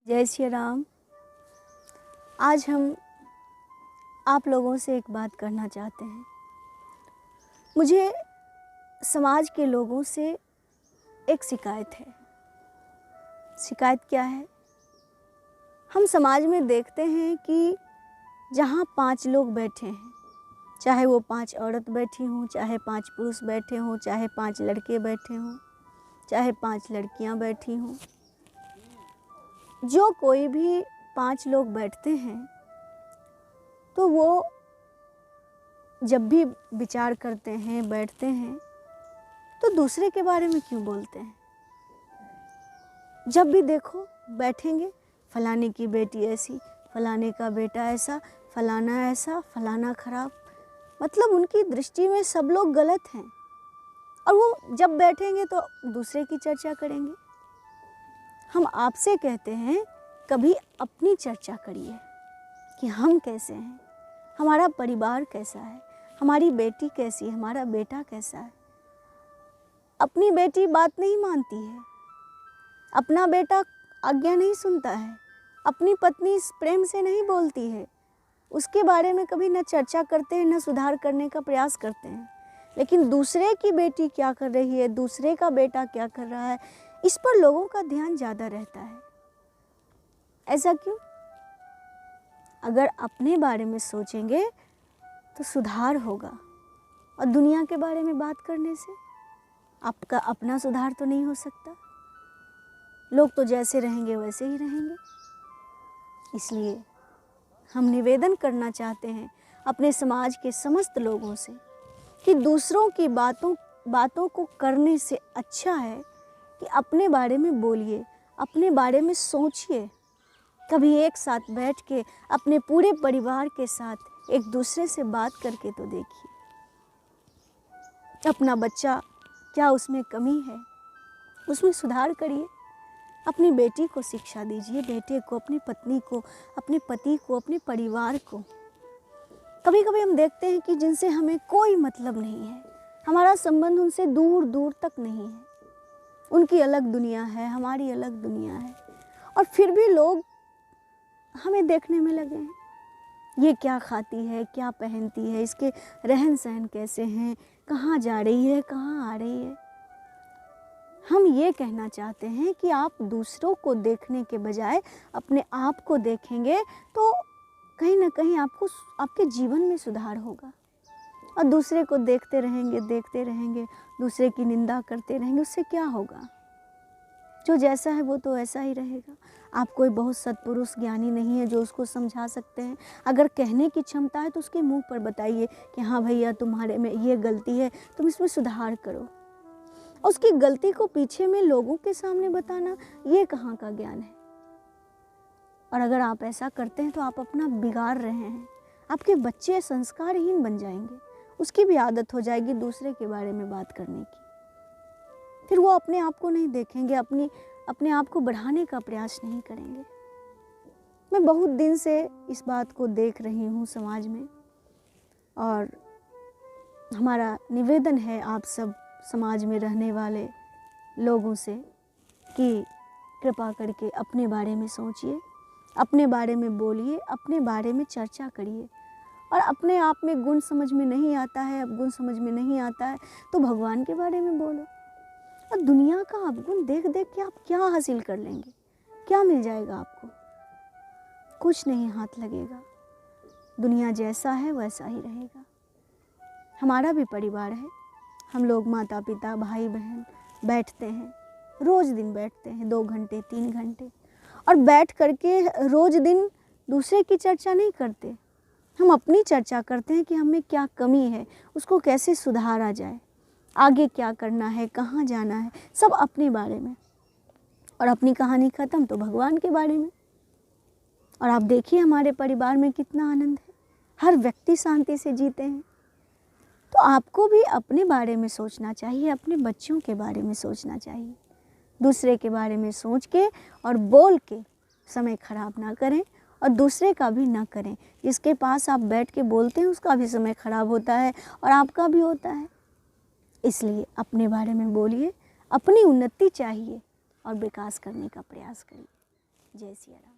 जय श्री राम। आज हम आप लोगों से एक बात करना चाहते हैं। मुझे समाज के लोगों से एक शिकायत है। शिकायत क्या है? हम समाज में देखते हैं कि जहाँ 5 लोग बैठे हैं, चाहे वो 5 औरत बैठी हों, चाहे 5 पुरुष बैठे हों, चाहे 5 लड़के बैठे हों, चाहे 5 लड़कियाँ बैठी हों, जो कोई भी 5 लोग बैठते हैं तो वो जब भी विचार करते हैं, बैठते हैं, तो दूसरे के बारे में क्यों बोलते हैं? जब भी देखो बैठेंगे, फलाने की बेटी ऐसी, फलाने का बेटा ऐसा, फलाना खराब। मतलब उनकी दृष्टि में सब लोग गलत हैं और वो जब बैठेंगे तो दूसरे की चर्चा करेंगे। हम आपसे कहते हैं कभी अपनी चर्चा करिए कि हम कैसे हैं, हमारा परिवार कैसा है, हमारी बेटी कैसी है, हमारा बेटा कैसा है। अपनी बेटी बात नहीं मानती है, अपना बेटा आज्ञा नहीं सुनता है, अपनी पत्नी प्रेम से नहीं बोलती है, उसके बारे में कभी न चर्चा करते हैं, न सुधार करने का प्रयास करते हैं। लेकिन दूसरे की बेटी क्या कर रही है, दूसरे का बेटा क्या कर रहा है, इस पर लोगों का ध्यान ज़्यादा रहता है। ऐसा क्यों? अगर अपने बारे में सोचेंगे तो सुधार होगा, और दुनिया के बारे में बात करने से आपका अपना सुधार तो नहीं हो सकता। लोग तो जैसे रहेंगे वैसे ही रहेंगे। इसलिए हम निवेदन करना चाहते हैं अपने समाज के समस्त लोगों से कि दूसरों की बातों को करने से अच्छा है कि अपने बारे में बोलिए, अपने बारे में सोचिए। कभी एक साथ बैठ के अपने पूरे परिवार के साथ एक दूसरे से बात करके तो देखिए। अपना बच्चा क्या उसमें कमी है, उसमें सुधार करिए। अपनी बेटी को शिक्षा दीजिए, बेटे को, अपनी पत्नी को, अपने पति को, अपने परिवार को। कभी कभी हम देखते हैं कि जिनसे हमें कोई मतलब नहीं है, हमारा संबंध उनसे दूर दूर तक नहीं है, उनकी अलग दुनिया है, हमारी अलग दुनिया है, और फिर भी लोग हमें देखने में लगे हैं। ये क्या खाती है, क्या पहनती है, इसके रहन सहन कैसे हैं, कहाँ जा रही है, कहाँ आ रही है। हम ये कहना चाहते हैं कि आप दूसरों को देखने के बजाय अपने आप को देखेंगे तो कहीं ना कहीं आपको आपके जीवन में सुधार होगा। और दूसरे को देखते रहेंगे, दूसरे की निंदा करते रहेंगे, उससे क्या होगा? जो जैसा है वो तो ऐसा ही रहेगा। आप कोई बहुत सत्पुरुष ज्ञानी नहीं है जो उसको समझा सकते हैं। अगर कहने की क्षमता है तो उसके मुंह पर बताइए कि हाँ भैया, तुम्हारे में ये गलती है, तुम इसमें सुधार करो। उसकी गलती को पीछे में लोगों के सामने बताना, ये कहाँ का ज्ञान है? और अगर आप ऐसा करते हैं तो आप अपना बिगाड़ रहे हैं। आपके बच्चे संस्कारहीन बन जाएंगे, उसकी भी आदत हो जाएगी दूसरे के बारे में बात करने की। फिर वो अपने आप को नहीं देखेंगे, अपने आप को बढ़ाने का प्रयास नहीं करेंगे। मैं बहुत दिन से इस बात को देख रही हूँ समाज में, और हमारा निवेदन है आप सब समाज में रहने वाले लोगों से कि कृपा करके अपने बारे में सोचिए, अपने बारे में बोलिए, अपने बारे में चर्चा करिए। और अपने आप में गुण समझ में नहीं आता है, अब गुण समझ में नहीं आता है तो भगवान के बारे में बोलो। और दुनिया का अवगुण देख देख के आप क्या हासिल कर लेंगे? क्या मिल जाएगा आपको? कुछ नहीं हाथ लगेगा। दुनिया जैसा है वैसा ही रहेगा। हमारा भी परिवार है, हम लोग माता पिता भाई बहन बैठते हैं, रोज़ दिन बैठते हैं 2 घंटे 3 घंटे, और बैठ करके रोज़ दिन दूसरे की चर्चा नहीं करते। हम अपनी चर्चा करते हैं कि हमें क्या कमी है, उसको कैसे सुधारा जाए, आगे क्या करना है, कहाँ जाना है, सब अपने बारे में। और अपनी कहानी ख़त्म तो भगवान के बारे में। और आप देखिए हमारे परिवार में कितना आनंद है, हर व्यक्ति शांति से जीते हैं। तो आपको भी अपने बारे में सोचना चाहिए, अपने बच्चों के बारे में सोचना चाहिए। दूसरे के बारे में सोच के और बोल के समय खराब ना करें, और दूसरे का भी ना करें। जिसके पास आप बैठ के बोलते हैं उसका भी समय खराब होता है और आपका भी होता है। इसलिए अपने बारे में बोलिए, अपनी उन्नति चाहिए और विकास करने का प्रयास करिए। जय सिया राम।